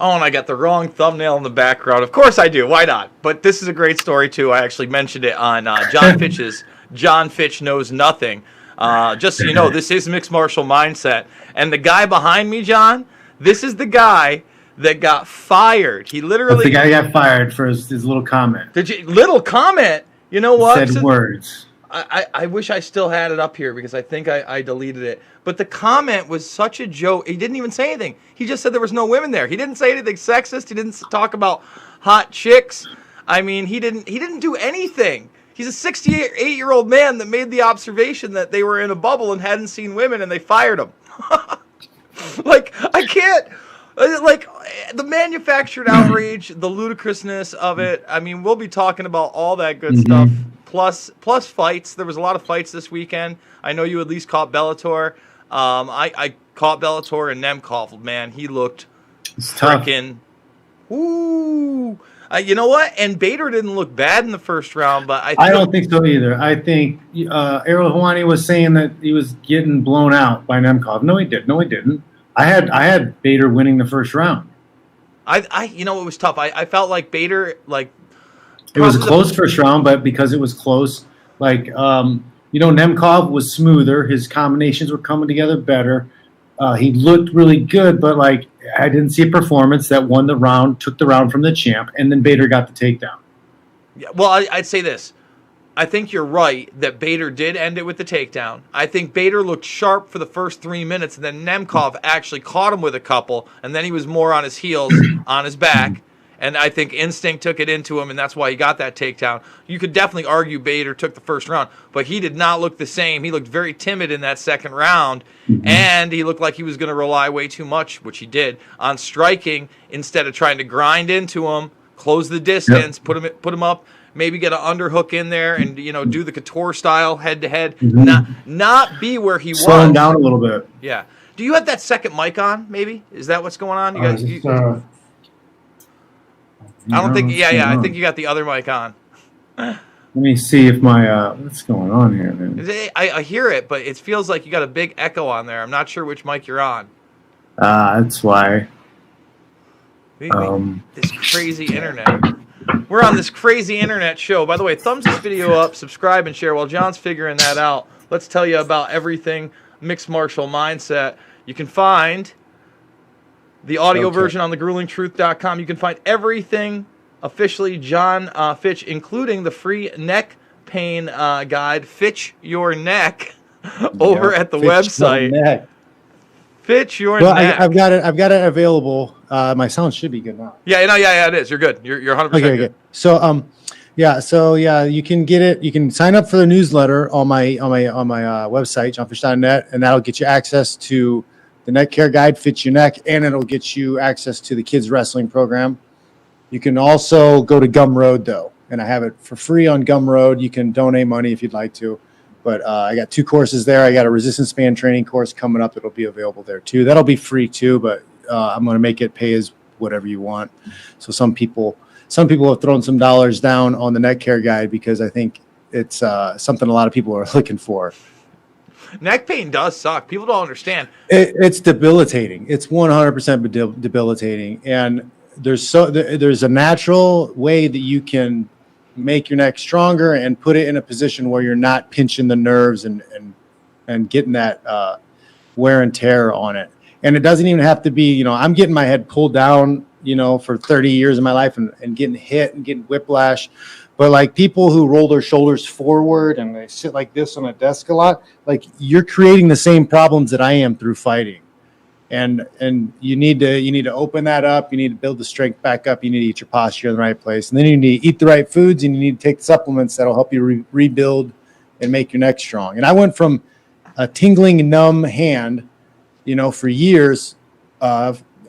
Oh, and I got the wrong thumbnail in the background. Of course I do. Why not? But this is a great story, too. I actually mentioned it on John Fitch's John Fitch Knows Nothing. Just so you know, this is Mixed Martial Mindset. And the guy behind me, John, this is the guy that got fired. He literally... The guy got fired for his little comment. Little comment? You know what? Said words. I wish I still had it up here because I think I deleted it. But the comment was such a joke. He didn't even say anything. He just said there was no women there. He didn't say anything sexist. He didn't talk about hot chicks. I mean, he didn't do anything. He's a 68-year-old man that made the observation that they were in a bubble and hadn't seen women, and they fired him. Like, I can't... Like, the manufactured outrage, the ludicrousness of it. I mean, we'll be talking about all that good stuff. Plus fights. There was a lot of fights this weekend. I know you at least caught Bellator. I caught Bellator, and Nemkov, man, he looked freaking... Ooh. You know what? And Bader didn't look bad in the first round, but I don't think so either. I think Errol Hawani was saying that he was getting blown out by Nemkov. No, he didn't. I had Bader winning the first round. You know, it was tough. I felt like Bader, like... It was a close first round, but because it was close, like, Nemkov was smoother. His combinations were coming together better. He looked really good, but, like, I didn't see a performance that won the round, took the round from the champ, and then Bader got the takedown. Yeah, well, I'd say this. I think you're right that Bader did end it with the takedown. I think Bader looked sharp for the first 3 minutes, and then Nemkov actually caught him with a couple, and then he was more on his heels, on his back. And I think instinct took it into him, and that's why he got that takedown. You could definitely argue Bader took the first round, but he did not look the same. He looked very timid in that second round, and he looked like he was going to rely way too much, which he did, on striking instead of trying to grind into him, close the distance, put him up, maybe get an underhook in there, and do the Couture style head to head, not be where he was. Slow him down a little bit. Yeah. Do you have that second mic on? Maybe is that what's going on? You guys. I don't think. Yeah. I think you got the other mic on. Let me see if my what's going on here, man. I hear it, but it feels like you got a big echo on there. I'm not sure which mic you're on. That's why. This crazy internet. We're on this crazy internet show. By the way, thumbs this video up, subscribe, and share. While John's figuring that out, let's tell you about everything Mixed Martial Mindset. You can find the audio version on thegruelingtruth.com. You can find everything officially John Fitch, including the free neck pain guide, Fitch Your Neck, over at the website. Fitch Your Neck. I've got it available. My sound should be good now. Yeah, it is. You're good. You're 100% good. So you can get it. You can sign up for the newsletter on my website, johnfish.net, and that'll get you access to the neck care guide, Fitch Your Neck, and it'll get you access to the kids wrestling program. You can also go to Gumroad, though, and I have it for free on Gumroad. You can donate money if you'd like to, but I got 2 courses there. I got a resistance band training course coming up. It'll be available there, too. That'll be free, too, but I'm going to make it pay as whatever you want. So some people have thrown some dollars down on the neck care guide because I think it's something a lot of people are looking for. Neck pain does suck. People don't understand. It's debilitating. It's 100% debilitating. And there's a natural way that you can make your neck stronger and put it in a position where you're not pinching the nerves and getting that wear and tear on it. And it doesn't even have to be, I'm getting my head pulled down, for 30 years of my life and getting hit and getting whiplash. But like people who roll their shoulders forward and they sit like this on a desk a lot, like you're creating the same problems that I am through fighting. And you need to open that up. You need to build the strength back up. You need to eat your posture in the right place. And then you need to eat the right foods, and you need to take supplements that'll help you rebuild and make your neck strong. And I went from a tingling, numb hand, for years,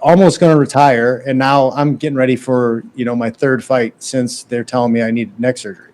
almost going to retire, and now I'm getting ready for my 3rd fight since they're telling me I need neck surgery.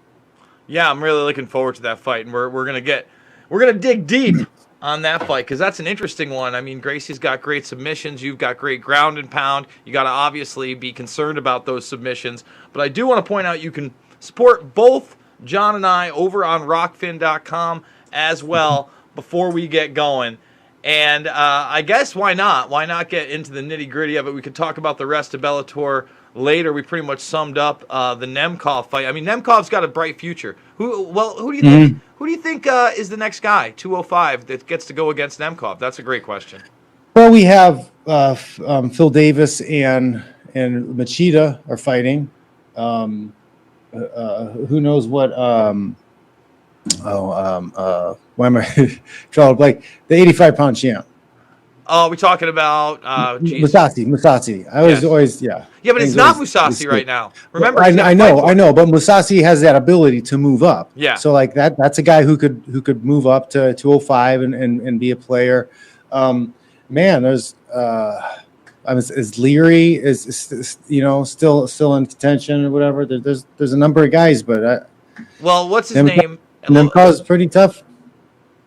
Yeah, I'm really looking forward to that fight, and we're gonna dig deep on that fight because that's an interesting one. I mean, Gracie's got great submissions. You've got great ground and pound. You got to obviously be concerned about those submissions, but I do want to point out you can support both John and I over on rockfin.com as well before we get going. And I guess why not? Why not get into the nitty gritty of it? We could talk about the rest of Bellator later. We pretty much summed up the Nemkov fight. I mean, Nemkov's got a bright future. Who do you think? Who do you think is the next guy, 205, that gets to go against Nemkov? That's a great question. Well, we have Phil Davis and Machida are fighting. Who knows what? Why am I drawing like the 85-pound champ? Oh, we're talking about Musasi. I was always Yeah, but it's not Musasi right now. Remember, I know, but Musasi has that ability to move up. Yeah. So like that's a guy who could move up to 205 and be a player. Man, there's is Leary is still in contention or whatever. There's a number of guys, but well, what's his name? Nemkov's pretty tough.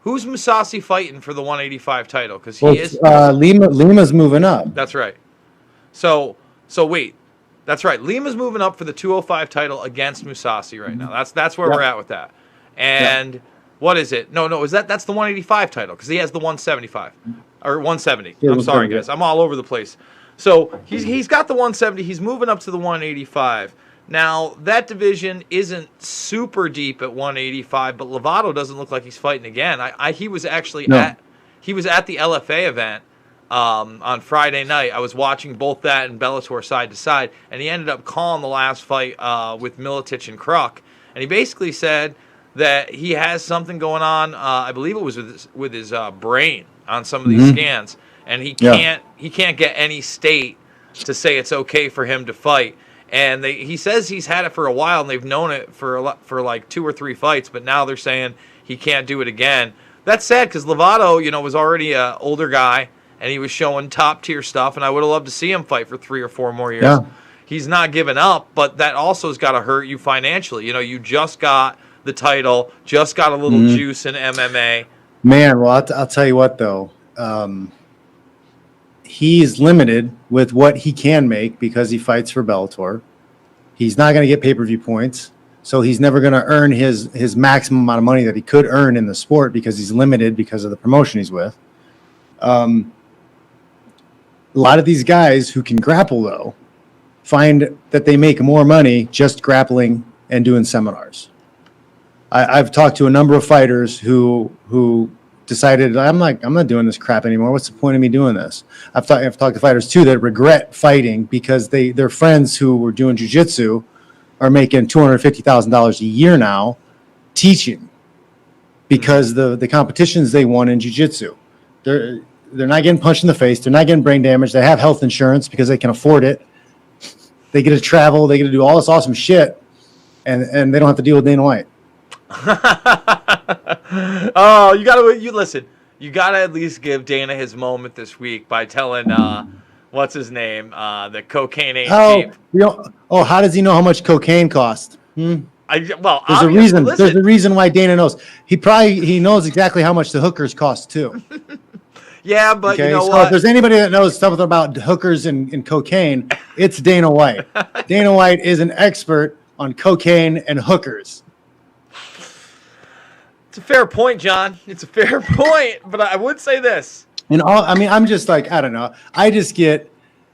Who's Musasi fighting for the 185 title? Because Lima's moving up. That's right. So wait, that's right. Lima's moving up for the 205 title against Musasi right now. That's where we're at with that. And what is it? No, that's the 185 title because he has the 175 or 170. Yeah, I'm sorry, guys. I'm all over the place. So he's got the 170. He's moving up to the 185. Now, that division isn't super deep at 185, but Lovato doesn't look like he's fighting again. He was actually at the LFA event on Friday night. I was watching both that and Bellator side to side, and he ended up calling the last fight with Miletich and Kruk. And he basically said that he has something going on. I believe it was with his brain on some of these scans, and he can't get any state to say it's okay for him to fight. And he says he's had it for a while, and they've known it for like 2 or 3 fights, but now they're saying he can't do it again. That's sad because Lovato, was already an older guy, and he was showing top-tier stuff, and I would have loved to see him fight for 3 or 4 more years. Yeah. He's not giving up, but that also has got to hurt you financially. You just got the title, just got a little juice in MMA. Man, well, I'll tell you what, though. He's limited with what he can make because he fights for Bellator. He's not going to get pay-per-view points, so he's never going to earn his maximum amount of money that he could earn in the sport because he's limited because of the promotion he's with. A lot of these guys who can grapple, though, find that they make more money just grappling and doing seminars. I've talked to a number of fighters who decided I'm not doing this crap anymore. What's the point of me doing this? I've talked to fighters too that regret fighting because their friends who were doing jiu-jitsu are making $250,000 a year now teaching because the competitions they won in jiu-jitsu. They're not getting punched in the face. They're not getting brain damage. They have health insurance because they can afford it. They get to travel. They get to do all this awesome shit, and they don't have to deal with Dana White. Oh, you listen. You gotta at least give Dana his moment this week by telling what's his name that cocaine ain't cheap. How does he know how much cocaine costs? There's a reason. Listen. There's a reason why Dana knows. He knows exactly how much the hookers cost too. Yeah, but okay? You know so what? If there's anybody that knows something about hookers and cocaine, it's Dana White. Dana White is an expert on cocaine and hookers. It's a fair point, John. It's a fair point, but I would say this. I'm just like, I don't know. I just get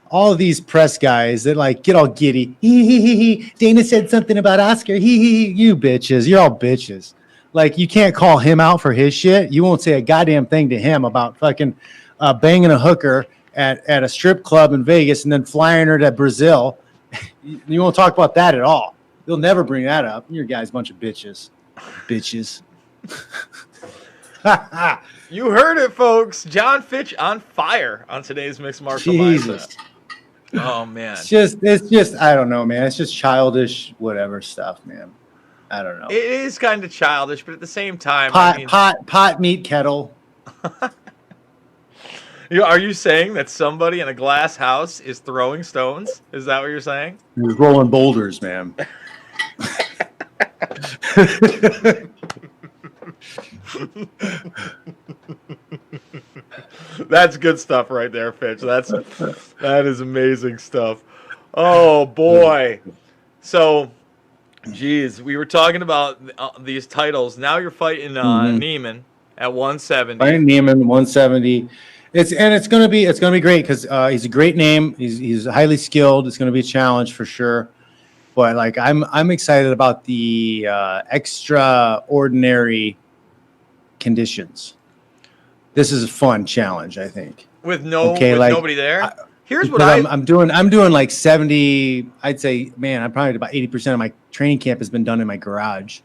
all of these press guys that like get all giddy. He. Dana said something about Oscar. He. You bitches. You're all bitches. Like, you can't call him out for his shit. You won't say a goddamn thing to him about fucking banging a hooker at a strip club in Vegas and then flying her to Brazil. You won't talk about that at all. You'll never bring that up. Your guys, a bunch of bitches. Bitches. You heard it, folks. John Fitch on fire on today's Mixed Martial Mindset. Oh man, it's just I don't know, man. It's just childish, whatever stuff, man. I don't know. It is kind of childish, but at the same time, pot meat kettle. Are you saying that somebody in a glass house is throwing stones? Is that what you're saying? He's rolling boulders, man. That's good stuff right there, Fitch. That is amazing stuff. Oh boy. So, geez, we were talking about these titles. Now you're fighting Neiman, at 170. Brian Neiman, 170. It's gonna be great because he's a great name. He's highly skilled. It's gonna be a challenge for sure. But like I'm excited about the extraordinary conditions. This is a fun challenge, I think. With nobody there. Here's what I'm doing like 70. I'd say, man, I'm probably about 80% of my training camp has been done in my garage.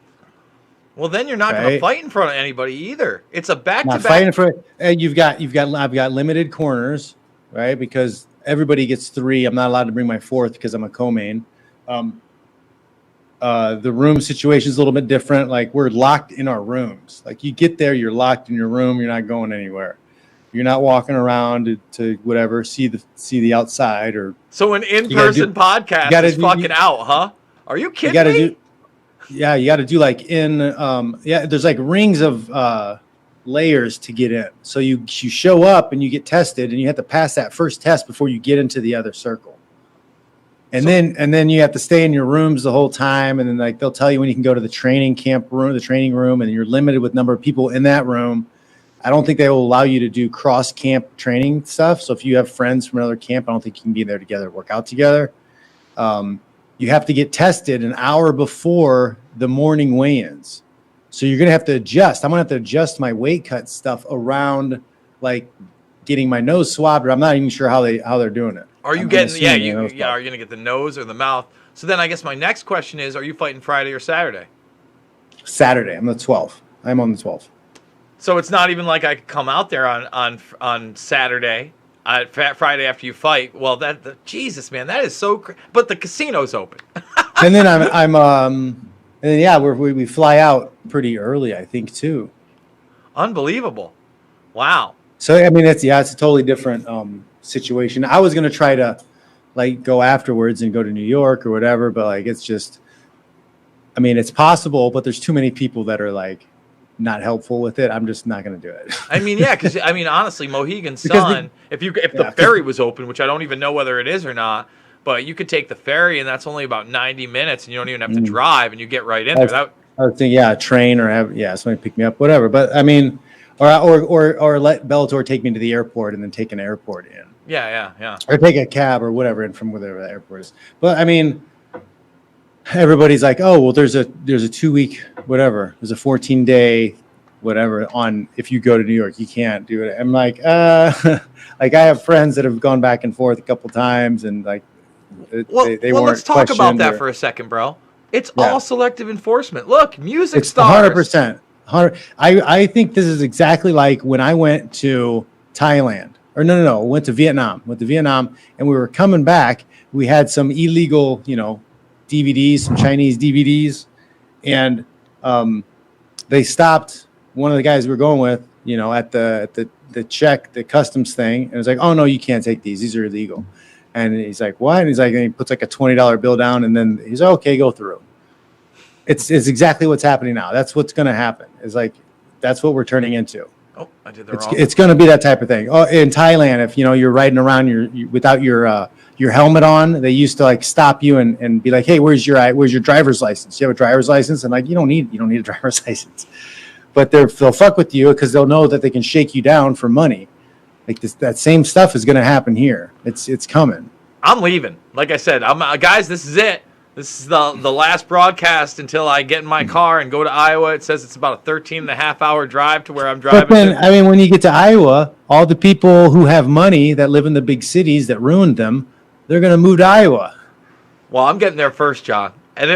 Well, then you're not going to fight in front of anybody either. It's a back-to-back. Not fighting for it. I've got limited corners, right? Because everybody gets 3. I'm not allowed to bring my 4th because I'm a co-main. The room situation is a little bit different. Like we're locked in our rooms. Like you get there, you're locked in your room. You're not going anywhere. You're not walking around to whatever, see the outside or. So an in-person podcast is fucking out, huh? Are you kidding me? You got to do like there's like rings of layers to get in. So you show up and you get tested and you have to pass that first test before you get into the other circle. And then you have to stay in your rooms the whole time. And then like they'll tell you when you can go to the training room, and you're limited with number of people in that room. I don't think they will allow you to do cross camp training stuff. So if you have friends from another camp, I don't think you can be there together, work out together. You have to get tested an hour before the morning weigh-ins. So you're going to have to adjust. I'm going to have to adjust my weight cut stuff around like getting my nose swabbed. Or I'm not even sure how they're doing it. Are you getting, are you going to get the nose or the mouth? So then I guess my next question is, are you fighting Friday or Saturday? Saturday. I'm the 12th. I'm on the 12th. So it's not even like I could come out there on Saturday, Friday after you fight. Well, Jesus, man, that is so. But the casino's open. And then we fly out pretty early, I think, too. Unbelievable! Wow. So I mean, it's a totally different situation. I was gonna try to like go afterwards and go to New York or whatever, but like it's just, I mean, it's possible, but there's too many people that are like not helpful with it. I'm just not going to do it. I mean, yeah, because I mean, honestly, Mohegan Sun, if the ferry was open, which I don't even know whether it is or not, but you could take the ferry and that's only about 90 minutes and you don't even have to drive and you get right in there. I would think, train or have somebody pick me up, whatever. But I mean, or let Bellator take me to the airport and then take an airport in. Yeah. Or take a cab or whatever in from whatever the airport is. But I mean, everybody's like, oh, well, there's a 2-week whatever. There's a 14-day whatever on if you go to New York, you can't do it. I'm like, like I have friends that have gone back and forth a couple times and like they weren't let's talk about that for a second, bro. It's all selective enforcement. Look, music stars. 100%. I think this is exactly like when I went to Thailand. Or no, went to Vietnam. And we were coming back. We had some illegal, DVDs, some Chinese DVDs, and they stopped one of the guys we were going with, at the customs thing, and it was like, oh no, you can't take these. These are illegal. And he's like, what? And he's like, and he puts like a $20 bill down, and then he's like, okay, go through. It's exactly what's happening now. That's what's going to happen. It's like that's what we're turning into. Oh, I did the wrong. It's going to be that type of thing. Oh, in Thailand, if you're riding around without your helmet on, they used to like stop you and be like, hey, where's your driver's license? You have a driver's license? And like, you don't need a driver's license. But they'll fuck with you because they'll know that they can shake you down for money. Like that same stuff is going to happen here. It's coming. I'm leaving. Like I said, guys, this is it. This is the last broadcast until I get in my car and go to Iowa. It says it's about a 13.5-hour drive to where I'm driving. But then, I mean, when you get to Iowa, all the people who have money that live in the big cities that ruined them, they're going to move to Iowa. Well, I'm getting there first, John. And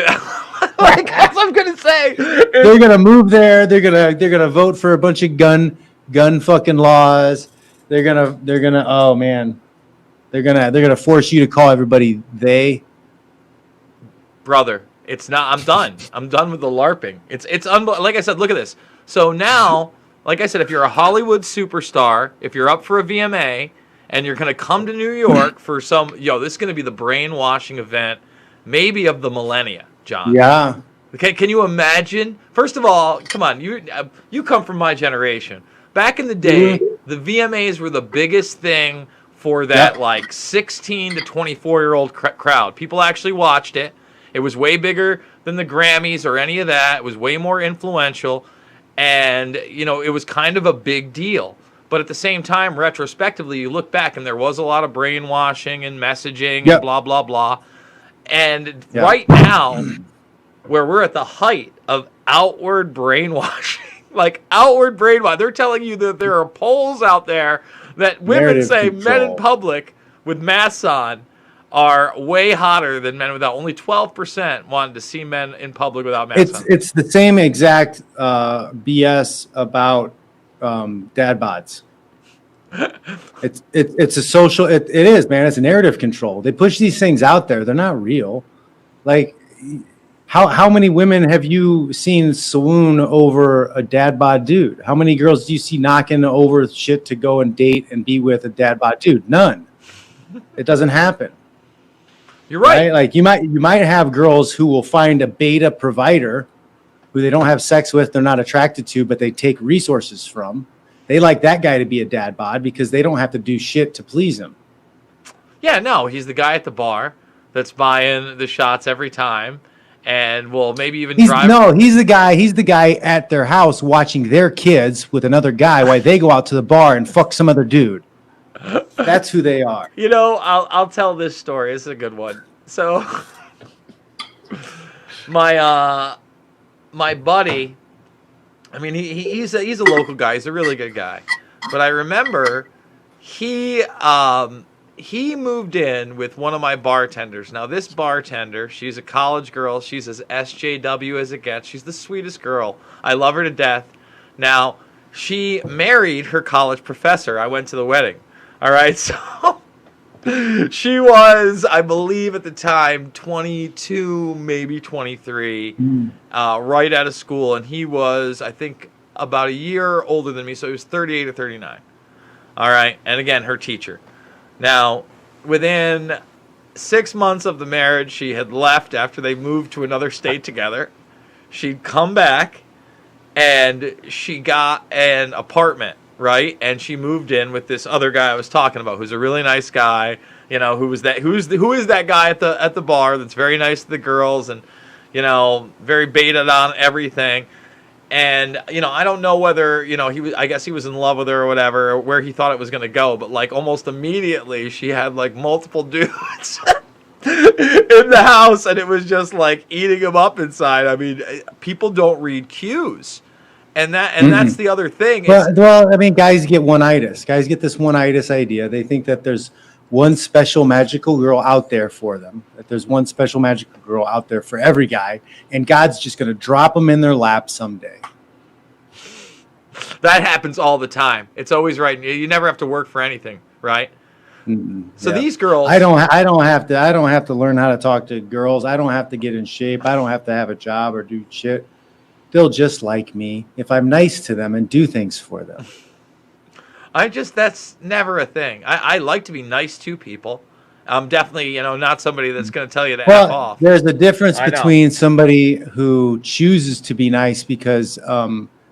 like as I'm going to say, they're going to move there. They're going to vote for a bunch of gun fucking laws. They're going to oh man. They're going to force you to call everybody they. Brother, it's not. I'm done. I'm done with the LARPing. It's like I said. Look at this. So now, like I said, if you're a Hollywood superstar, if you're up for a VMA, and you're gonna come to New York for some, this is gonna be the brainwashing event, maybe of the millennia, John. Yeah. Okay. Can you imagine? First of all, come on. You come from my generation. Back in the day, the VMAs were the biggest thing for that like 16 to 24-year-old crowd. People actually watched it. It was way bigger than the Grammys or any of that. It was way more influential. And, you know, it was kind of a big deal. But at the same time, retrospectively, you look back and there was a lot of brainwashing and messaging and blah, blah, blah. And right now, where we're at the height of outward brainwashing, like outward brainwashing, they're telling you that there are polls out there that women Narrative say control. men in public with masks on are way hotter than men without. Only 12% wanted to see men in public without masks on. It's the same exact BS about dad bods. It's a social. It is, man. It's a narrative control. They push these things out there. They're not real. Like, how many women have you seen swoon over a dad bod dude? How many girls do you see knocking over shit to go and date and be with a dad bod dude? None. It doesn't happen. You're right. Like you might have girls who will find a beta provider who they don't have sex with, they're not attracted to, but they take resources from. They like that guy to be a dad bod because they don't have to do shit to please him. Yeah, no, he's the guy at the bar that's buying the shots every time, and will maybe even drive. No, he's the guy. He's the guy at their house watching their kids with another guy while they go out to the bar and fuck some other dude. That's who they are. You know, I'll tell this story. It's a good one. So, my buddy, I mean, he's a local guy. He's a really good guy. But I remember he moved in with one of my bartenders. Now, this bartender, she's a college girl. She's as SJW as it gets. She's the sweetest girl. I love her to death. Now, she married her college professor. I went to the wedding. All right, so she was, I believe at the time, 22, maybe 23, right out of school. And he was, I think, about a year older than me, so he was 38 or 39. All right, and again, her teacher. Now, within 6 months of the marriage, she had left after they moved to another state together. She'd come back, and she got an apartment. Right, and she moved in with this other guy I was talking about, who's a really nice guy. You know, who is that guy at the bar that's very nice to the girls and, you know, very baited on everything. And you know, I don't know whether, you know, I guess he was in love with her or whatever, or where he thought it was going to go. But like almost immediately, she had like multiple dudes in the house, and it was just like eating him up inside. I mean, people don't read cues. And that's the other thing. Well, I mean, guys get one-itis. Guys get this one-itis idea. They think that there's one special magical girl out there for them. That there's one special magical girl out there for every guy, and God's just going to drop them in their lap someday. That happens all the time. It's always right. You never have to work for anything, right? So these girls, I don't have to learn how to talk to girls. I don't have to get in shape. I don't have to have a job or do shit. They'll just like me if I'm nice to them and do things for them. That's never a thing. I like to be nice to people. I'm definitely, you know, not somebody that's going to tell you to F off. There's a difference between somebody who chooses to be nice because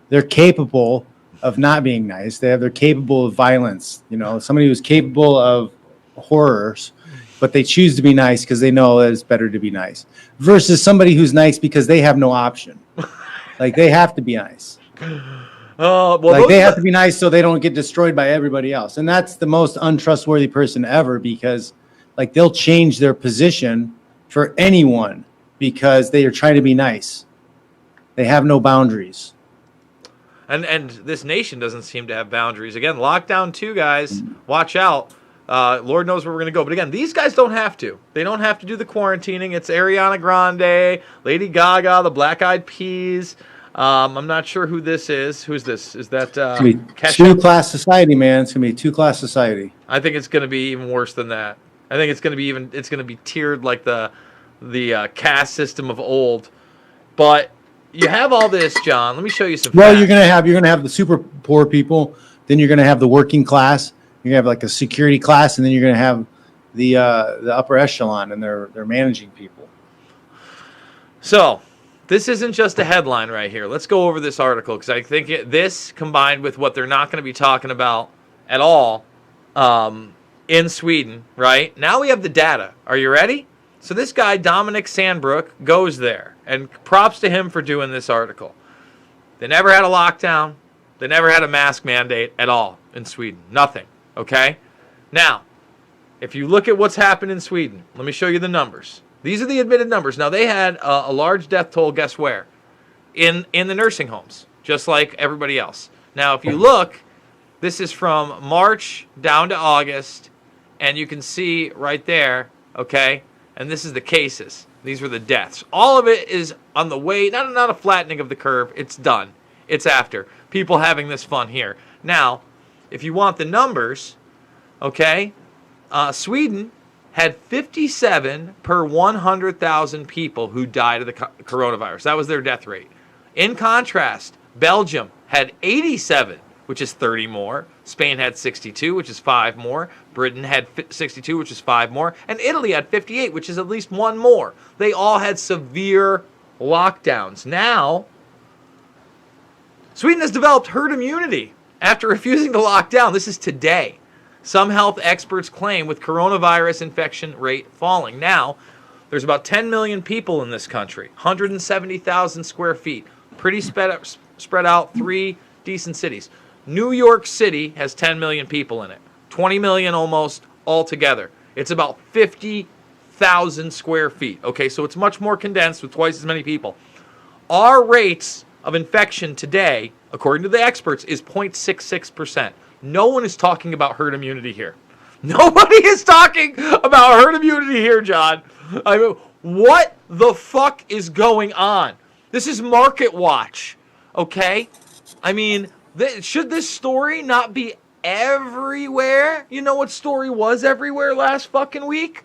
they're capable of not being nice. They're capable of violence. You know, somebody who's capable of horrors, but they choose to be nice because they know that it's better to be nice. Versus somebody who's nice because they have no option. Like, they have to be nice. They have to be nice so they don't get destroyed by everybody else. And that's the most untrustworthy person ever because, like, they'll change their position for anyone because they are trying to be nice. They have no boundaries. And this nation doesn't seem to have boundaries. Again, lockdown 2, guys. Watch out. Lord knows where we're going to go. But again, these guys don't have to. They don't have to do the quarantining. It's Ariana Grande, Lady Gaga, the Black Eyed Peas. I'm not sure who this is. Who's this? Is that two-class society, man? It's going to be two-class society. I think it's going to be even worse than that. I think it's going to be tiered like the caste system of old. But you have all this, John. Let me show you some facts. You're going to have the super poor people, then you're going to have the working class. You're going to have like a security class, and then you're going to have the upper echelon, and they're managing people. So this isn't just a headline right here. Let's go over this article because I think this combined with what they're not going to be talking about at all in Sweden, right? Now we have the data. Are you ready? So this guy, Dominic Sandbrook, goes there, and props to him for doing this article. They never had a lockdown. They never had a mask mandate at all in Sweden. Nothing. Okay? Now, if you look at what's happened in Sweden, let me show you the numbers. These are the admitted numbers. Now, they had a large death toll, guess where? In the nursing homes, just like everybody else. Now, if you look, this is from March down to August, and you can see right there, okay? And this is the cases. These were the deaths. All of it is on the way, not a flattening of the curve. It's done. It's after. People having this fun here. Now, if you want the numbers, okay, Sweden had 57 per 100,000 people who died of the coronavirus. That was their death rate. In contrast, Belgium had 87, which is 30 more. Spain had 62, which is 5 more. Britain had 62, which is 5 more. And Italy had 58, which is at least 1 more. They all had severe lockdowns. Now, Sweden has developed herd immunity after refusing to lock down. This is today. Some health experts claim with coronavirus infection rate falling. Now, there's about 10 million people in this country, 170,000 square feet, pretty spread out, 3 decent cities. New York City has 10 million people in it, 20 million almost altogether. It's about 50,000 square feet. Okay, so it's much more condensed with twice as many people. Our rates of infection today, according to the experts, is 0.66%. No one is talking about herd immunity here. Nobody is talking about herd immunity here, John. I mean, what the fuck is going on? This is Market Watch, okay? I mean, should this story not be everywhere? You know what story was everywhere last fucking week?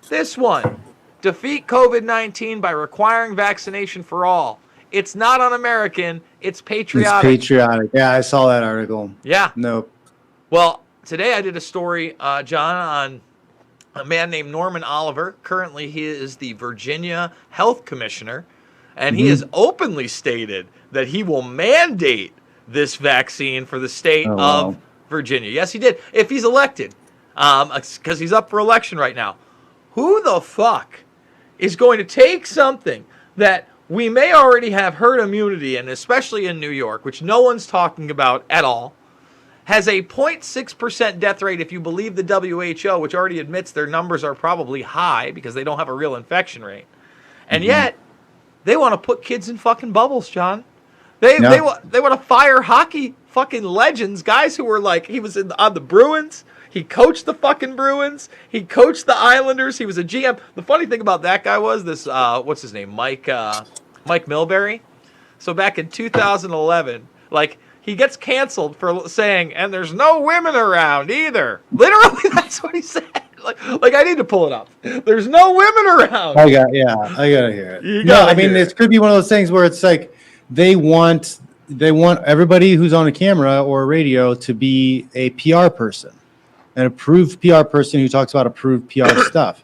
This one. Defeat COVID-19 by requiring vaccination for all. It's not un-American. It's patriotic. It's patriotic. Yeah, I saw that article. Yeah. Nope. Well, today I did a story, John, on a man named Norman Oliver. Currently, he is the Virginia Health Commissioner, and he has openly stated that he will mandate this vaccine for the state of Virginia. Yes, he did. If he's elected, because he's up for election right now. Who the fuck is going to take something that we may already have herd immunity in, especially in New York, which no one's talking about at all, has a 0.6% death rate if you believe the WHO, which already admits their numbers are probably high because they don't have a real infection rate. And yet, they want to put kids in fucking bubbles, John. They want to fire hockey fucking legends, guys who were like, he was on the Bruins. He coached the fucking Bruins. He coached the Islanders. He was a GM. The funny thing about that guy was this, what's his name? Mike Milbury. So back in 2011, like, he gets canceled for saying, and there's no women around either. Literally, that's what he said. Like I need to pull it up. There's no women around. I gotta hear it. I mean, this could be one of those things where it's like they want everybody who's on a camera or a radio to be a PR person, an approved PR person who talks about approved PR stuff.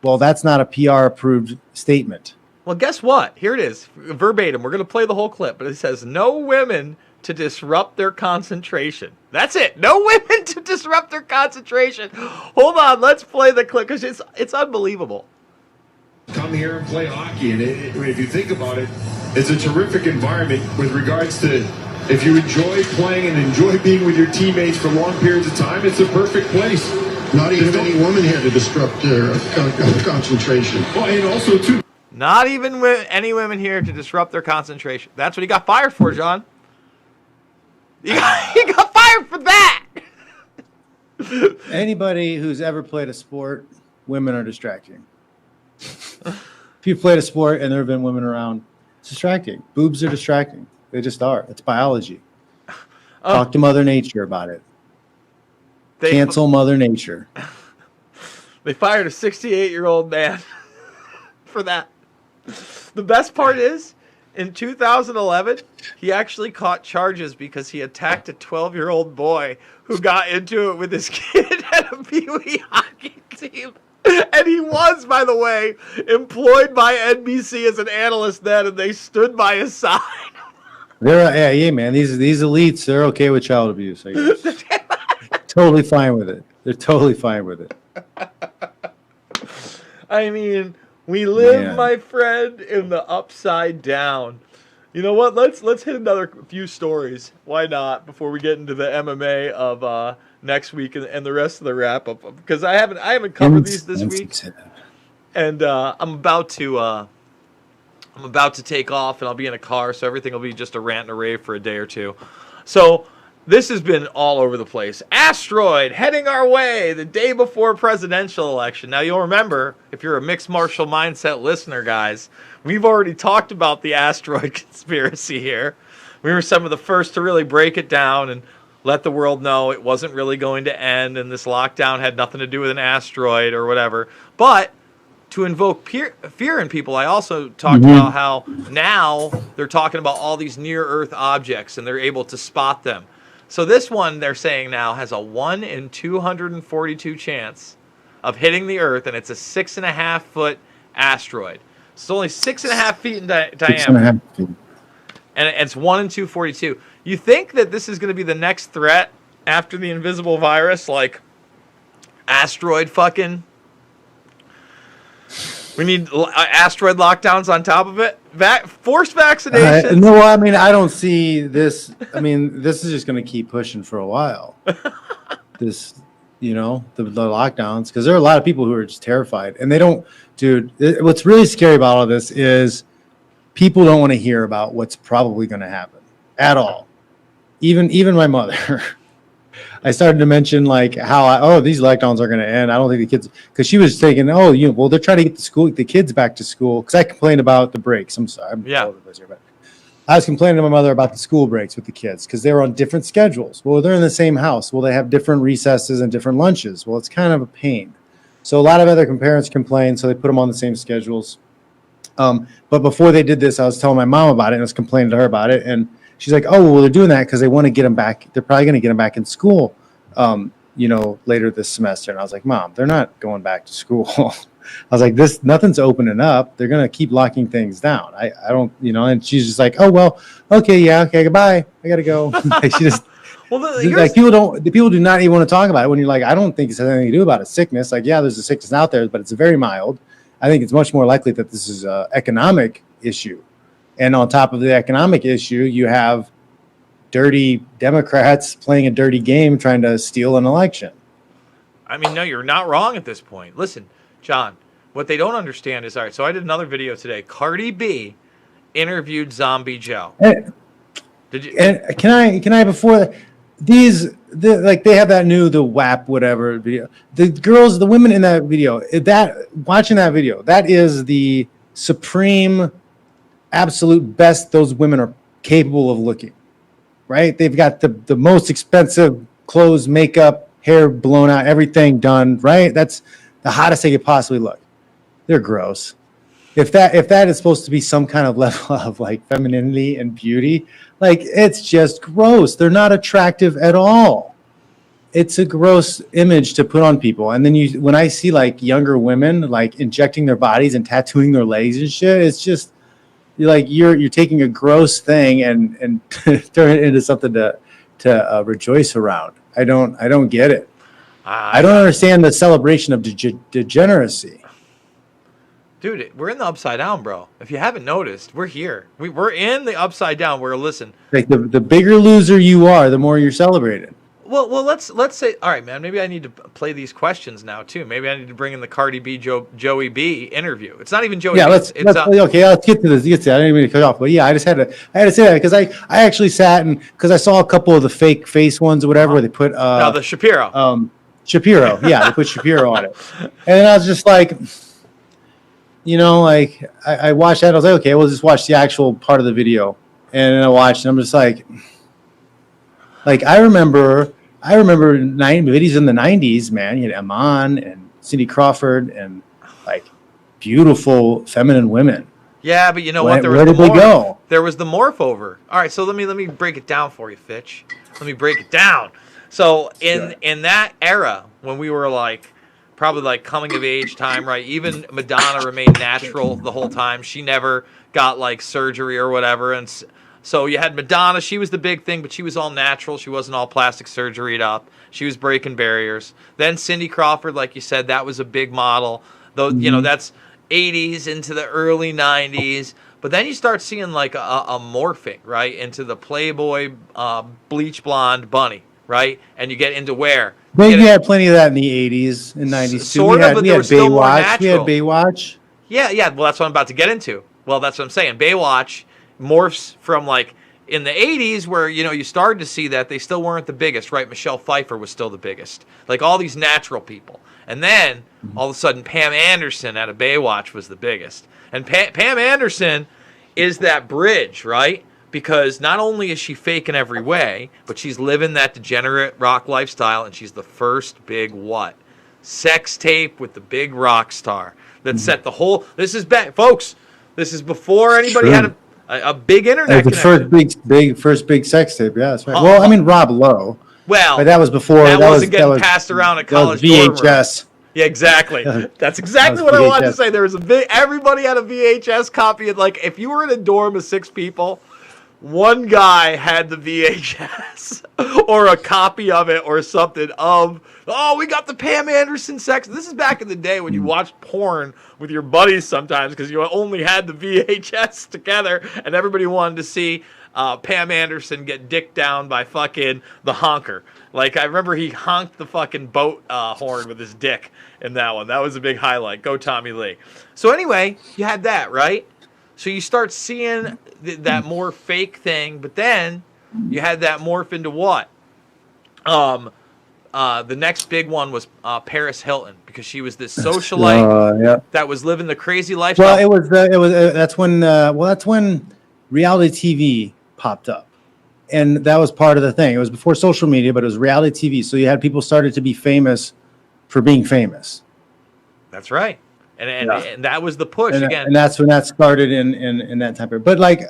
Well, that's not a PR approved statement. Well, guess what? Here it is, verbatim. We're going to play the whole clip, but it says, no women to disrupt their concentration. That's it. No women to disrupt their concentration. Hold on, let's play the clip because it's unbelievable. Come here and play hockey, and if you think about it, it's a terrific environment with regards to if you enjoy playing and enjoy being with your teammates for long periods of time, it's a perfect place. Not even any woman here to disrupt their concentration. Well, and also, too, not even any women here to disrupt their concentration. That's what he got fired for, John. He got fired for that. Anybody who's ever played a sport, women are distracting. If you've played a sport and there have been women around, it's distracting. Boobs are distracting. They just are. It's biology. Talk to Mother Nature about it. Cancel Mother Nature. They fired a 68-year-old man for that. The best part is, in 2011, he actually caught charges because he attacked a 12-year-old boy who got into it with his kid at a Pee-wee hockey team. And he was, by the way, employed by NBC as an analyst then, and they stood by his side. Yeah, man. These elites, they're okay with child abuse, I guess. Totally fine with it. They're totally fine with it. I mean, we live, my friend, in the upside down. You know what? Let's hit another few stories. Why not? Before we get into the MMA of next week and the rest of the wrap up, because I haven't covered these this week, and I'm about to take off, and I'll be in a car, so everything will be just a rant and a rave for a day or two. So this has been all over the place. Asteroid heading our way the day before presidential election. Now you'll remember, if you're a mixed martial mindset listener, guys, we've already talked about the asteroid conspiracy here. We were some of the first to really break it down and let the world know it wasn't really going to end, and this lockdown had nothing to do with an asteroid or whatever. But to invoke fear in people, I also talked about how now they're talking about all these near-Earth objects, and they're able to spot them. So this one, they're saying now, has a 1 in 242 chance of hitting the Earth, and it's a 6.5-foot asteroid. It's only 6.5 feet in diameter. 6.5 feet. And it's 1 in 242. You think that this is going to be the next threat after the invisible virus, like asteroid fucking? We need asteroid lockdowns on top of it. Forced vaccinations. No, I mean, I don't see this. I mean, this is just going to keep pushing for a while. The lockdowns, because there are a lot of people who are just terrified, and they don't. Dude, what's really scary about all this is people don't want to hear about what's probably going to happen at all. Even my mother. I started to mention like how these lockdowns are going to end. I don't think the kids, because she was thinking, they're trying to get the kids back to school. Because I complained about the breaks. I'm sorry, I was complaining to my mother about the school breaks with the kids because they were on different schedules. Well, they're in the same house. Well, they have different recesses and different lunches. Well, it's kind of a pain. So a lot of other parents complained, so they put them on the same schedules. But before they did this, I was telling my mom about it and I was complaining to her about it, and she's like, "Oh, well, they're doing that because they want to get them back. They're probably going to get them back in school, later this semester." And I was like, "Mom, they're not going back to school." I was like, nothing's opening up. They're going to keep locking things down. I don't, and she's just like, "Oh, well, okay, yeah, okay, goodbye. I got to go." Like, she just, people do not even want to talk about it when you're like, I don't think it has anything to do about a sickness. Like, yeah, there's a sickness out there, but it's very mild. I think it's much more likely that this is an economic issue. And on top of the economic issue, you have dirty Democrats playing a dirty game trying to steal an election. I mean, no, you're not wrong at this point. Listen, John, what they don't understand is, all right, so I did another video today. Cardi B interviewed Zombie Joe. Did you? And can I before they have the WAP whatever video. The women in that video, watching that video, that is the supreme absolute best those women are capable of looking, right? They've got the most expensive clothes, makeup, hair blown out, everything done, right? That's the hottest they could possibly look. They're gross. If that is supposed to be some kind of level of like femininity and beauty, like it's just gross. They're not attractive at all. It's a gross image to put on people. And then when I see like younger women like injecting their bodies and tattooing their legs and shit, it's just you're taking a gross thing and turn it into something to rejoice around. I don't get it. I don't understand the celebration of degeneracy. Dude, we're in the upside down, bro. If you haven't noticed, we're here. We're in the upside down. Listen. Like the bigger loser you are, the more you're celebrated. Well, let's say, all right, man. Maybe I need to play these questions now too. Maybe I need to bring in the Cardi B Joey B interview. It's not even Joey. Yeah, B. let's get to this. I didn't mean to cut off, but yeah, I had to say that because I actually sat and because I saw a couple of the fake face ones or whatever where they put the Shapiro. Shapiro, yeah, they put Shapiro on it, and then I was just like. I watched that. I was like, okay, we'll just watch the actual part of the video. And then I watched, and I'm just like I remember videos in the 90s, man. You had Iman and Cindy Crawford and like beautiful feminine women. Yeah, but you know what? Where did they go? There was the morph over. All right, so let me break it down for you, Fitch. Let me break it down. So in that era when we were like. Probably like coming of age time, right? Even Madonna remained natural the whole time. She never got like surgery or whatever. And so you had Madonna. She was the big thing, but she was all natural. She wasn't all plastic surgeryed up. She was breaking barriers. Then Cindy Crawford, like you said, that was a big model. Though, that's 80s into the early 90s. But then you start seeing like a morphing, right, into the Playboy bleach blonde bunny, right? And you get into where? You had plenty of that in the 80s and 90s too. Sort of, but there was still more natural. We had Baywatch. Yeah. Well, that's what I'm about to get into. Well, that's what I'm saying. Baywatch morphs from like in the 80s where, you started to see that they still weren't the biggest, right? Michelle Pfeiffer was still the biggest. Like all these natural people. And then all of a sudden Pam Anderson out of Baywatch was the biggest. And Pam Anderson is that bridge, right? Because not only is she fake in every way, but she's living that degenerate rock lifestyle, and she's the first big what? Sex tape with the big rock star that set the whole. This is back, folks. This is before anybody had a big internet connection. First big sex tape. Yeah, that's right. Well, I mean Rob Lowe. Well, but that was before. That wasn't getting passed around at college. VHS. Yeah, exactly. That's exactly what I wanted to say. There was everybody had a VHS copy, and like if you were in a dorm of 6 people, one guy had the VHS or a copy of it or something of, we got the Pam Anderson sex. This is back in the day when you watched porn with your buddies sometimes because you only had the VHS together and everybody wanted to see Pam Anderson get dicked down by fucking the honker. Like, I remember he honked the fucking boat horn with his dick in that one. That was a big highlight. Go Tommy Lee. So anyway, you had that, right? So you start seeing that more fake thing, but then you had that morph into what? The next big one was Paris Hilton, because she was this socialite that was living the crazy lifestyle. Well, that's when reality TV popped up. And that was part of the thing. It was before social media, but it was reality TV. So you had people started to be famous for being famous. That's right. And that was the push again. And that's when that started in that time period. But like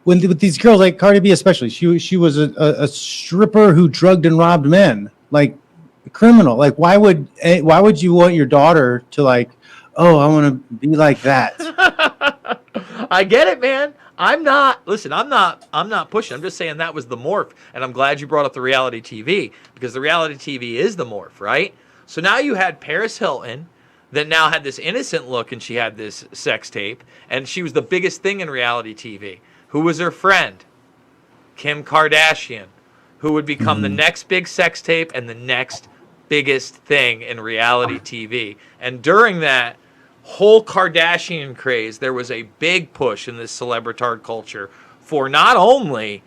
with these girls, like Cardi B especially, she was a stripper who drugged and robbed men, like a criminal. Like why would you want your daughter to like, I want to be like that? I get it, man. I'm not pushing. I'm just saying that was the morph. And I'm glad you brought up the reality TV, because the reality TV is the morph, right? So now you had Paris Hilton that now had this innocent look, and she had this sex tape, and she was the biggest thing in reality TV. Who was her friend? Kim Kardashian, who would become the next big sex tape and the next biggest thing in reality TV. And during that whole Kardashian craze, there was a big push in this celebritard culture for not only,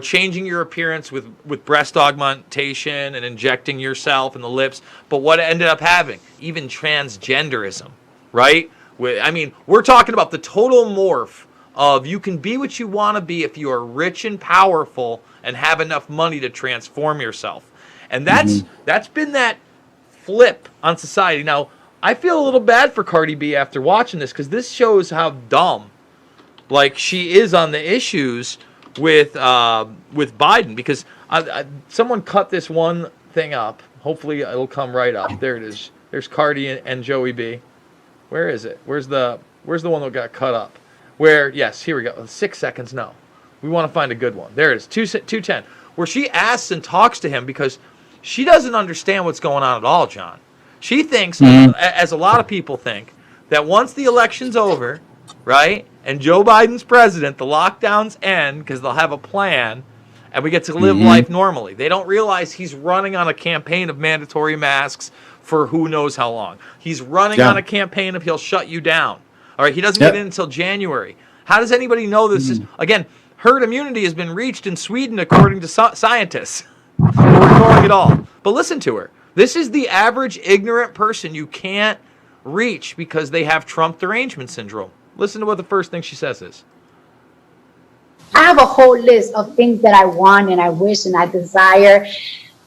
changing your appearance with breast augmentation and injecting yourself in the lips, but what it ended up having, even transgenderism, right? We're talking about the total morph of you can be what you want to be if you are rich and powerful and have enough money to transform yourself. And that's been that flip on society. Now, I feel a little bad for Cardi B after watching this, because this shows how dumb she is on the issues with Biden, because someone cut this one thing up. Hopefully it'll come right up. There it is. There's Cardi and Joey B. Where is it? Where's the one that got cut up? Yes, here we go. 6 seconds. No. We want to find a good one. There it is. 2:10. Where she asks and talks to him because she doesn't understand what's going on at all, John. She thinks, as a lot of people think, that once the election's over, right, and Joe Biden's president, the lockdowns end because they'll have a plan, and we get to live life normally. They don't realize he's running on a campaign of mandatory masks for who knows how long. He's running on a campaign of he'll shut you down. All right, he doesn't get in until January. How does anybody know this is, again, herd immunity has been reached in Sweden according to scientists. We're ignoring it all. But listen to her. This is the average ignorant person you can't reach because they have Trump derangement syndrome. Listen to what the first thing she says is. I have a whole list of things that I want and I wish and I desire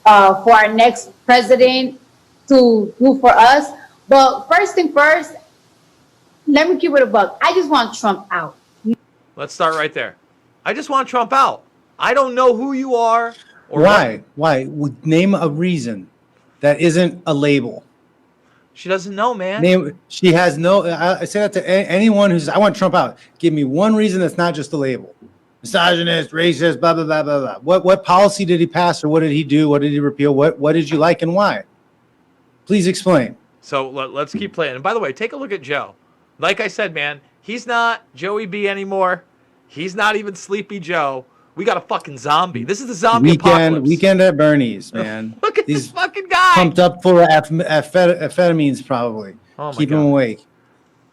for our next president to do for us. But first thing first, let me keep it a buck. I just want Trump out. Let's start right there. I just want Trump out. I don't know who you are. Or why? Why? Name a reason that isn't a label. She doesn't know, man. She has no. I say that to anyone who says, I want Trump out. Give me one reason that's not just a label. Misogynist, racist, blah, blah, blah, blah, blah. What policy did he pass, or what did he do? What did he repeal? What did you like and why? Please explain. So let's keep playing. And by the way, take a look at Joe. Like I said, man, He's not Joey B anymore. He's not even Sleepy Joe. We got a fucking zombie. This is the zombie apocalypse. Weekend at Bernie's, man. Look at this fucking guy. Pumped up full of amphetamines, probably. Oh my Keep God. him awake.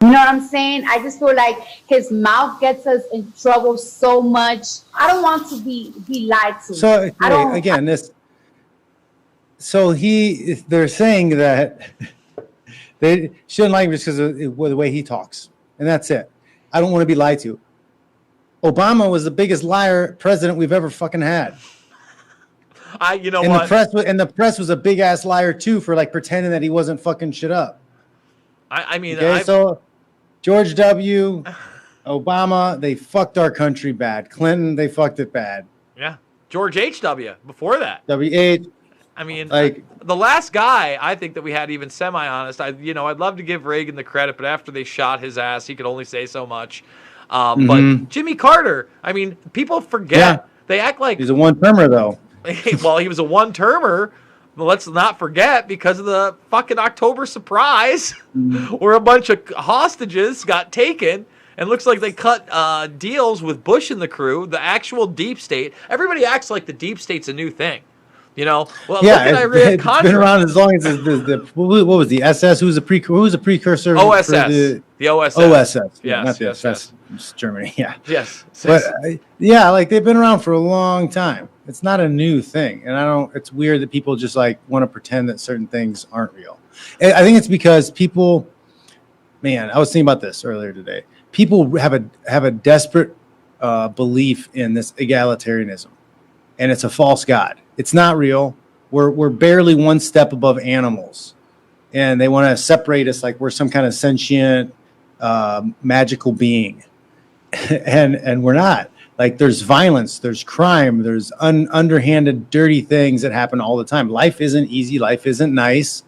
You know what I'm saying? I just feel like his mouth gets us in trouble so much. I don't want to be lied to. So I don't, again, they're saying that they shouldn't like him just because of the way he talks, and that's it. I don't want to be lied to. Obama was the biggest liar president we've ever fucking had. You know what? The press was a big ass liar too for like pretending that he wasn't fucking shit up. I mean, okay, so George W., Obama, they fucked our country bad. Clinton, they fucked it bad. Yeah, George H.W. before that. W.H. I mean, like the last guy I think that we had even semi-honest. I'd love to give Reagan the credit, but after they shot his ass, he could only say so much. But Jimmy Carter, I mean, people forget. Yeah. They act like he's a one-termer though. Well, he was a one-termer. Well, let's not forget because of the fucking October surprise, where a bunch of hostages got taken. And looks like they cut deals with Bush and the crew, the actual deep state. Everybody acts like the deep state's a new thing. Well, yeah, it's been around as long as what was the SS? Who was the precursor? OSS. The OSS. OSS. Yes, not the yes, SS. It's Germany. Yeah. Yes. But like they've been around for a long time. It's not a new thing, and it's weird that people just like want to pretend that certain things aren't real. And I think it's because people. Man, I was thinking about this earlier today. People have a desperate belief in this egalitarianism, and it's a false god. It's not real. We're barely one step above animals, and they want to separate us like we're some kind of sentient magical being, and we're not. Like there's violence, there's crime, there's underhanded, dirty things that happen all the time. Life isn't easy. Life isn't nice.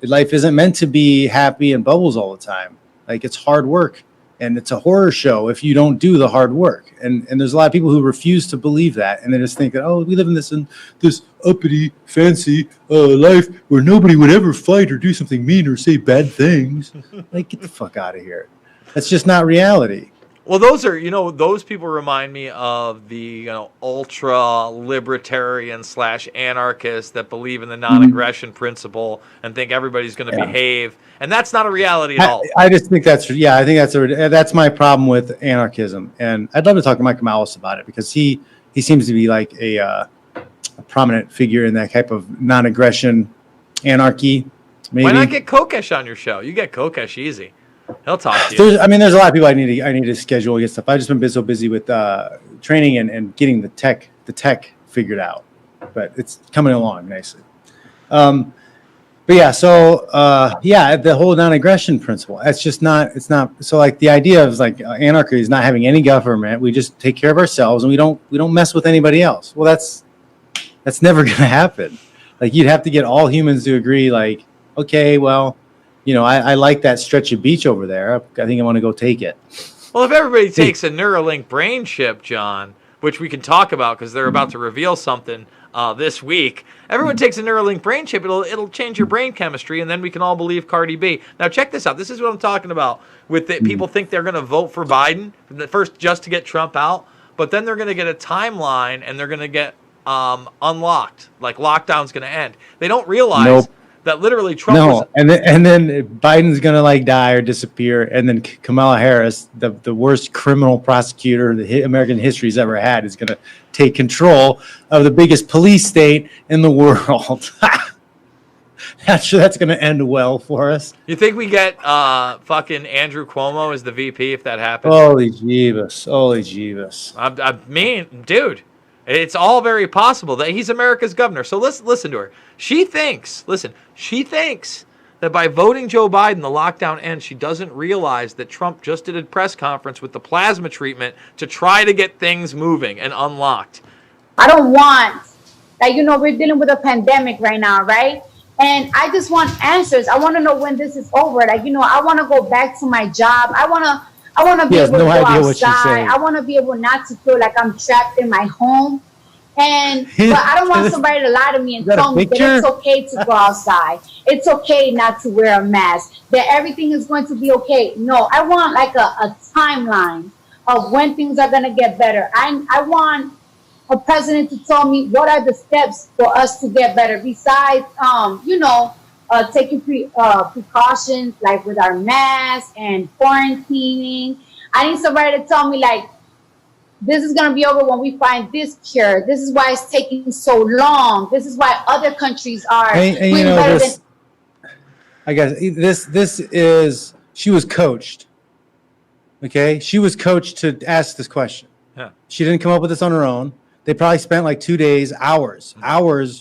Life isn't meant to be happy and bubbles all the time. Like it's hard work. And it's a horror show if you don't do the hard work. And there's a lot of people who refuse to believe that. And they just think that, we live in this uppity, fancy life where nobody would ever fight or do something mean or say bad things. Like, get the fuck out of here. That's just not reality. Well, those are, those people remind me of the, ultra libertarian / anarchists that believe in the non-aggression principle and think everybody's going to behave. And that's not a reality at all. I just think that's my problem with anarchism. And I'd love to talk to Mike Malice about it because he seems to be like a prominent figure in that type of non-aggression anarchy. Maybe. Why not get Kokesh on your show? You get Kokesh easy. He'll talk to you. There's a lot of people I need to schedule and get stuff. I've just been so busy with training and getting the tech figured out, but it's coming along nicely. But yeah, so the whole non-aggression principle. It's not. So like the idea of like anarchy is not having any government. We just take care of ourselves and we don't mess with anybody else. Well, that's never going to happen. Like you'd have to get all humans to agree. Like, okay, well. I like that stretch of beach over there. I think I want to go take it. Well, if everybody takes a Neuralink brain chip, John, which we can talk about because they're about to reveal something this week. Everyone takes a Neuralink brain chip. It'll change your brain chemistry, and then we can all believe Cardi B. Now, check this out. This is what I'm talking about. People think they're going to vote for Biden first just to get Trump out, but then they're going to get a timeline, and they're going to get unlocked. Like lockdown's going to end. They don't realize that literally Trump and then Biden's gonna like die or disappear, and then Kamala Harris, the worst criminal prosecutor American history's ever had, is gonna take control of the biggest police state in the world. Not sure that's gonna end well for us. You think we get fucking Andrew Cuomo as the VP if that happens? Holy Jeebus. I mean, dude. It's all very possible that he's America's governor. So let's listen to her. She thinks that by voting Joe Biden, the lockdown ends. She doesn't realize that Trump just did a press conference with the plasma treatment to try to get things moving and unlocked. I don't want, we're dealing with a pandemic right now, right? And I just want answers. I want to know when this is over. I want to go back to my job. I want to be able to go outside. I want to be able not to feel like I'm trapped in my home. But I don't want somebody to lie to me and tell me that it's okay to go outside. it's okay not to wear a mask, that everything is going to be okay. No, I want like a timeline of when things are going to get better. I want a president to tell me what are the steps for us to get better besides, taking precautions like with our masks and quarantining. I need somebody to tell me like, this is going to be over when we find this cure. This is why it's taking so long. This is why other countries are doing better than. I guess this is, she was coached. Okay, she was coached to ask this question. Yeah. She didn't come up with this on her own. They probably spent like 2 days, hours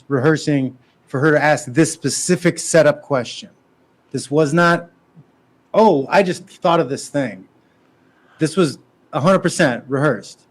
rehearsing for her to ask this specific setup question. This was not, oh, I just thought of this thing. This was 100% rehearsed.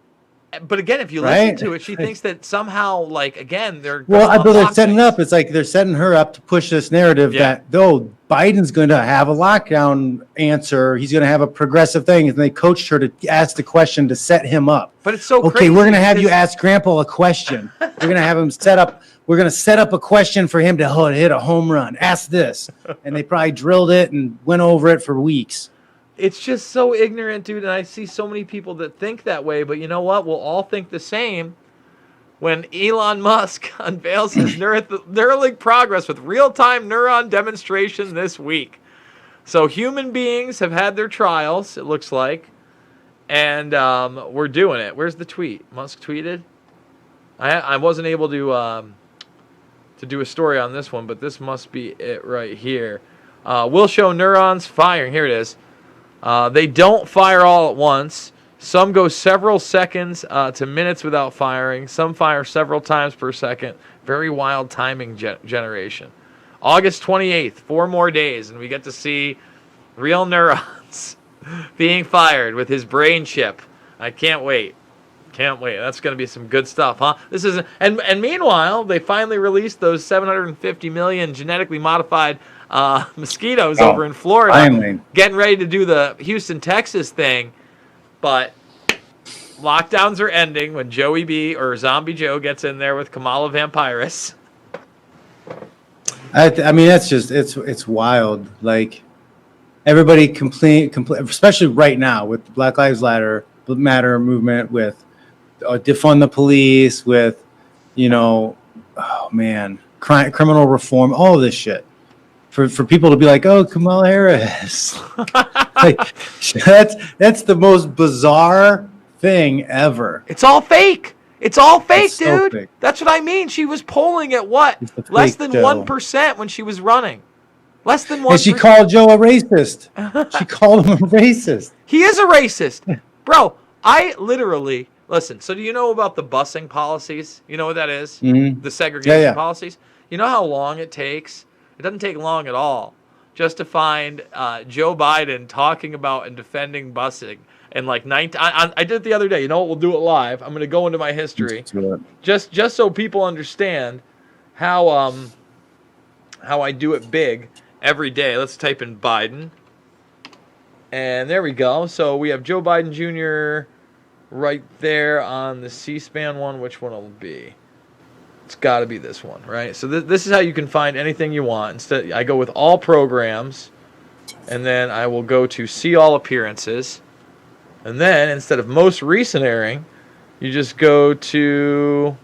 But again, if you listen to it, she thinks that somehow, like, again, they're I believe they're setting up. It's like they're setting her up to push this narrative that though Biden's going to have a lockdown answer, he's going to have a progressive thing, and they coached her to ask the question to set him up. But it's so okay. crazy We're going to have you ask Grandpa a question. We're going to have him set up. We're going to set up a question for him to hit a home run. Ask this, and they probably drilled it and went over it for weeks. It's just so ignorant, dude, and I see so many people that think that way, but you know what? We'll all think the same when Elon Musk unveils his Neuralink progress with real-time neuron demonstration this week. So human beings have had their trials, it looks like, and we're doing it. Where's the tweet? Musk tweeted? I wasn't able to do a story on this one, but this must be it right here. We'll show neurons firing. Here it is. They don't fire all at once. Some go several seconds to minutes without firing. Some fire several times per second. Very wild timing generation. August 28th, 4 more days, and we get to see real neurons being fired with his brain chip. I can't wait. Can't wait. That's going to be some good stuff, huh? This is and meanwhile, they finally released those 750 million genetically modified mosquitoes over in Florida, finally. Getting ready to do the Houston, Texas thing, but lockdowns are ending when Joey B or Zombie Joe gets in there with Kamala Vampiris. I mean, that's just it's wild. Like everybody complain, especially right now with the Black Lives Matter movement, with defund the police, with criminal reform, all of this shit. For people to be like, oh, Kamala Harris, like that's the most bizarre thing ever. It's all fake. It's all fake, It's so dude. fake. That's what I mean. She was polling at what? Less than 1% when she was running. Less than 1%. And she called Joe a racist. She called him a racist. He is a racist. Bro, I literally, listen, so do you know about the busing policies? You know what that is? Mm-hmm. The segregation Yeah. policies? You know how long it takes? It doesn't take long at all just to find Joe Biden talking about and defending busing. And like I did it the other day. You know what? We'll do it live. I'm going to go into my history just so people understand how I do it big every day. Let's type in Biden, and there we go. So we have Joe Biden Jr. right there on the C-SPAN one. Which one will it be? It's got to be this one, right? So this is how you can find anything you want. Instead, I go with all programs, and then I will go to see all appearances. And then, instead of most recent airing, you just go to,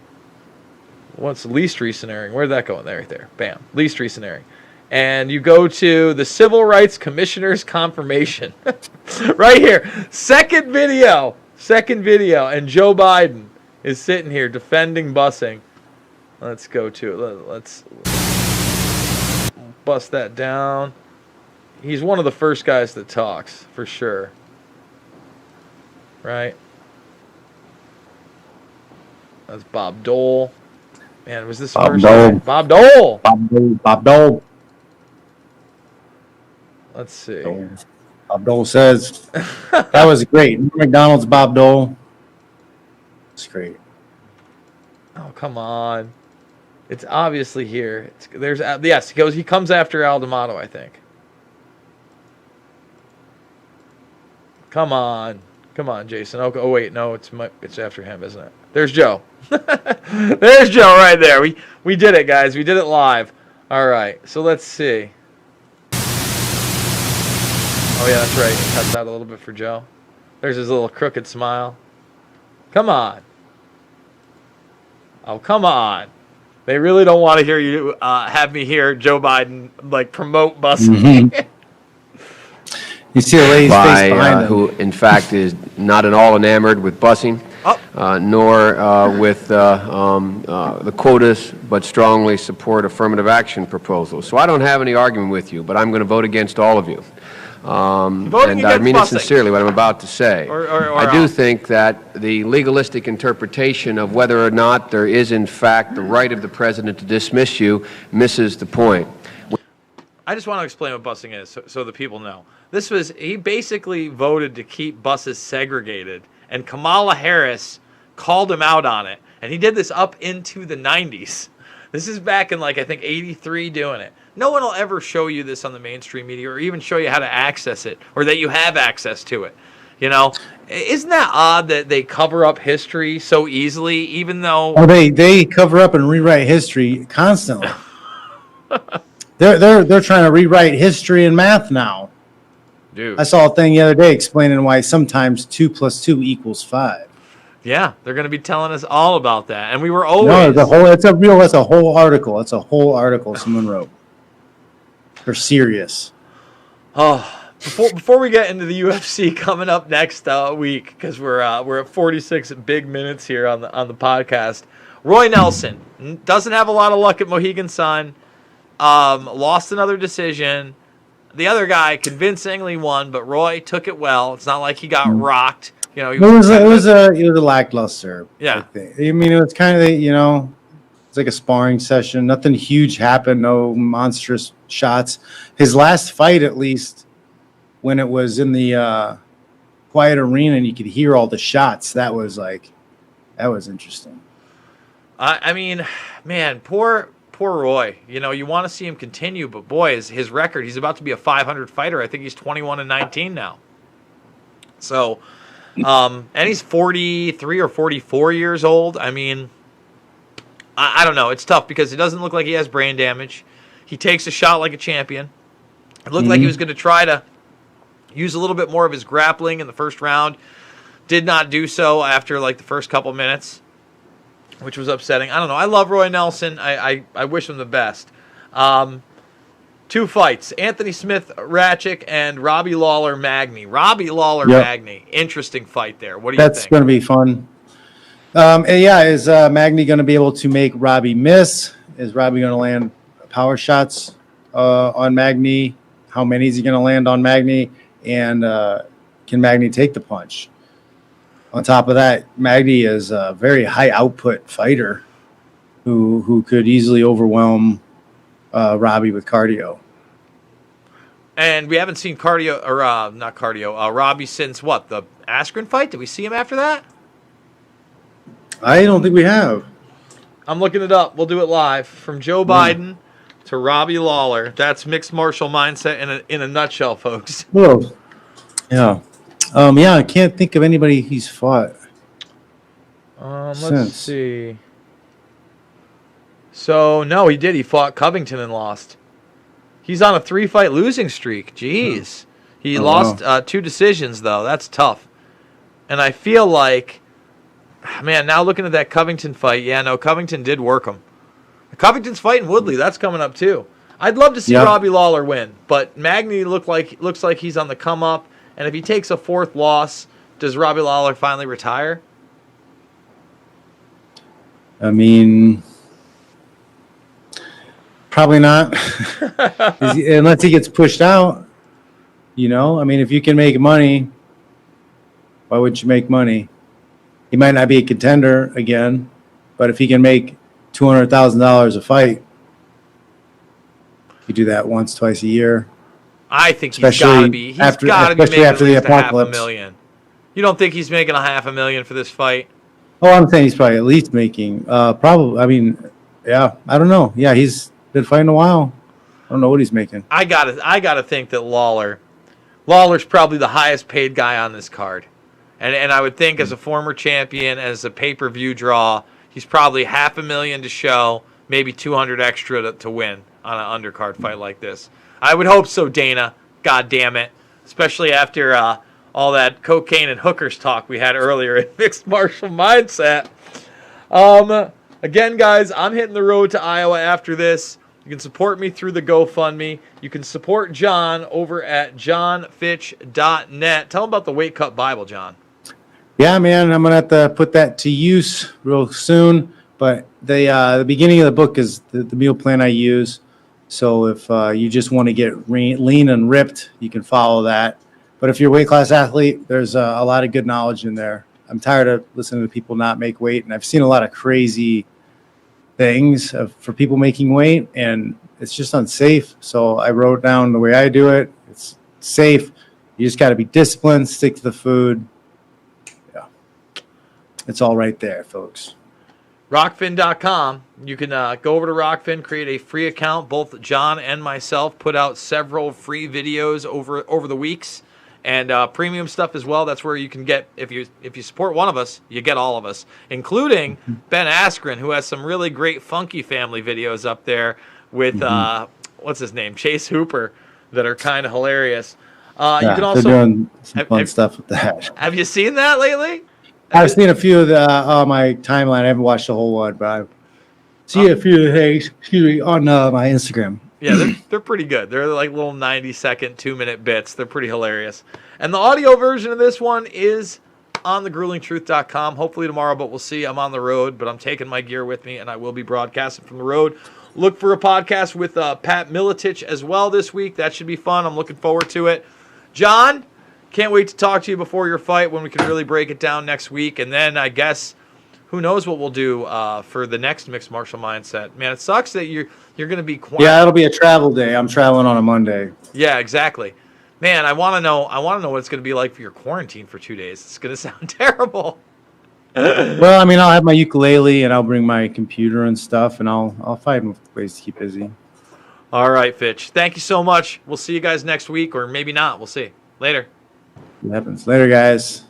what's least recent airing? Where'd that go? There, right there. Bam. Least recent airing. And you go to the Civil Rights Commissioner's confirmation. Right here. Second video. And Joe Biden is sitting here defending busing. Let's go to it. Let's bust that down. He's one of the first guys that talks, for sure. Right? That's Bob Dole. Man, was this first guy? Bob Dole. Bob Dole. Let's see. Bob Dole says that was great. McDonald's Bob Dole. It's great. Oh, come on. It's obviously here. Yes, he comes after Al D'Amato, I think. Come on, Jason. Oh wait, no, it's after him, isn't it? There's Joe. There's Joe right there. We did it, guys. We did it live. All right, so let's see. Oh, yeah, that's right. Cut that a little bit for Joe. There's his little crooked smile. Come on. Oh, come on. They really don't want to hear you have me hear Joe Biden like promote busing. Mm-hmm. You see a lady's face behind him. Who, in fact, is not at all enamored with busing, nor with the quotas, but strongly support affirmative action proposals. So I don't have any argument with you, but I'm going to vote against all of you. And I mean it sincerely, what I'm about to say. I do think that the legalistic interpretation of whether or not there is, in fact, the right of the president to dismiss you misses the point. I just want to explain what busing is so the people know. He basically voted to keep buses segregated, and Kamala Harris called him out on it. And he did this up into the 90s. This is back in, like, I think 83 doing it. No one will ever show you this on the mainstream media or even show you how to access it or that you have access to it. You know, isn't that odd that they cover up history so easily, even though... Oh, they cover up and rewrite history constantly. They're trying to rewrite history and math now. Dude. I saw a thing the other day explaining why sometimes 2 + 2 = 5. Yeah, they're going to be telling us all about that, and we were always... No, that's a whole article. It's a whole article someone wrote. They're serious. Oh, before we get into the UFC coming up next week, because we're at 46 big minutes here on the podcast. Roy Nelson doesn't have a lot of luck at Mohegan Sun. Lost another decision. The other guy convincingly won, but Roy took it well. It's not like he got rocked. You know, it was a lackluster. Yeah, I mean, it was kind of it's like a sparring session. Nothing huge happened. No monstrous shots. His last fight, at least, when it was in the quiet arena and you could hear all the shots, that was interesting. I mean, man, poor Roy. You know, you want to see him continue, but boy, his record, he's about to be a 500 fighter. I think he's 21-19 now. So, and he's 43 or 44 years old. I mean, I don't know. It's tough because it doesn't look like he has brain damage. He takes a shot like a champion. It looked like he was going to try to use a little bit more of his grappling in the first round. Did not do so after like the first couple minutes, which was upsetting. I don't know. I love Roy Nelson. I wish him the best. 2 fights. Anthony Smith-Ratchik and Robbie Lawler-Magny. Robbie Lawler-Magny. Interesting fight there. What do you think? That's going to be fun. Is Magny going to be able to make Robbie miss? Is Robbie going to land power shots on Magny? How many is he going to land on Magny? And can Magny take the punch? On top of that, Magny is a very high output fighter who could easily overwhelm Robbie with cardio. And we haven't seen Robbie since what? The Askren fight? Did we see him after that? I don't think we have. I'm looking it up. We'll do it live. From Joe Biden to Robbie Lawler. That's mixed martial mindset in a nutshell, folks. Whoa. Yeah. I can't think of anybody he's fought. Let's see. So, no, he did. He fought Covington and lost. He's on a 3-fight losing streak. Jeez. He lost 2 decisions, though. That's tough. And I feel like, man, now looking at that Covington fight, Covington did work him. Covington's fighting Woodley. That's coming up, too. I'd love to see Robbie Lawler win, but Magny looks like he's on the come up. And if he takes a 4th loss, does Robbie Lawler finally retire? I mean, probably not. Unless he gets pushed out. I mean, if you can make money, why wouldn't you make money? He might not be a contender again, but if he can make $200,000 a fight, you do that once, twice a year. I think he's got to be. He's got to be making after the at least apocalypse. $500,000. You don't think he's making $500,000 for this fight? Oh, I'm saying he's probably at least making. Probably. I mean, I don't know. Yeah, he's been fighting a while. I don't know what he's making. I gotta think that Lawler's probably the highest paid guy on this card, and I would think as a former champion, as a pay-per-view draw, he's probably $500,000 to show, maybe 200 extra to win. on an undercard fight like this. I would hope so, Dana. God damn it. Especially after all that cocaine and hookers talk we had earlier in Mixed Martial Mindset. Again, guys, I'm hitting the road to Iowa after this. You can support me through the GoFundMe. You can support John over at johnfitch.net. Tell him about the Weight Cut Bible, John. Yeah, man, I'm gonna have to put that to use real soon. But the beginning of the book is the meal plan I use. So if you just want to get lean and ripped, you can follow that. But if you're a weight class athlete, there's a lot of good knowledge in there. I'm tired of listening to people not make weight, and I've seen a lot of crazy things for people making weight, and it's just unsafe. So I wrote down the way I do it. It's safe. You just got to be disciplined, stick to the food. Yeah, it's all right there, folks. Rockfin.com. You can go over to Rockfin, create a free account. Both John and myself put out several free videos over the weeks, and premium stuff as well. That's where you can get, if you support one of us, you get all of us, including Ben Askren, who has some really great Funky Family videos up there with what's his name, Chase Hooper, that are kind of hilarious. You can also they're doing some fun stuff with that. Have you seen that lately? I've seen a few of the on my timeline. I haven't watched the whole one, but I've seen a few of the things. Excuse me, on my Instagram. Yeah, they're pretty good. They're like little 90-second, 2-minute bits. They're pretty hilarious. And the audio version of this one is on thegruelingtruth.com. Hopefully tomorrow, but we'll see. I'm on the road, but I'm taking my gear with me, and I will be broadcasting from the road. Look for a podcast with Pat Miletich as well this week. That should be fun. I'm looking forward to it. John, can't wait to talk to you before your fight when we can really break it down next week. And then I guess who knows what we'll do for the next Mixed Martial Mindset. Man, it sucks that you're going to be quarantined. Yeah, it'll be a travel day. I'm traveling on a Monday. Yeah, exactly. Man, I want to know what it's going to be like for your quarantine for 2 days. It's going to sound terrible. Well, I mean, I'll have my ukulele and I'll bring my computer and stuff, and I'll find ways to keep busy. All right, Fitch. Thank you so much. We'll see you guys next week, or maybe not. We'll see. Later. It happens. Later, guys.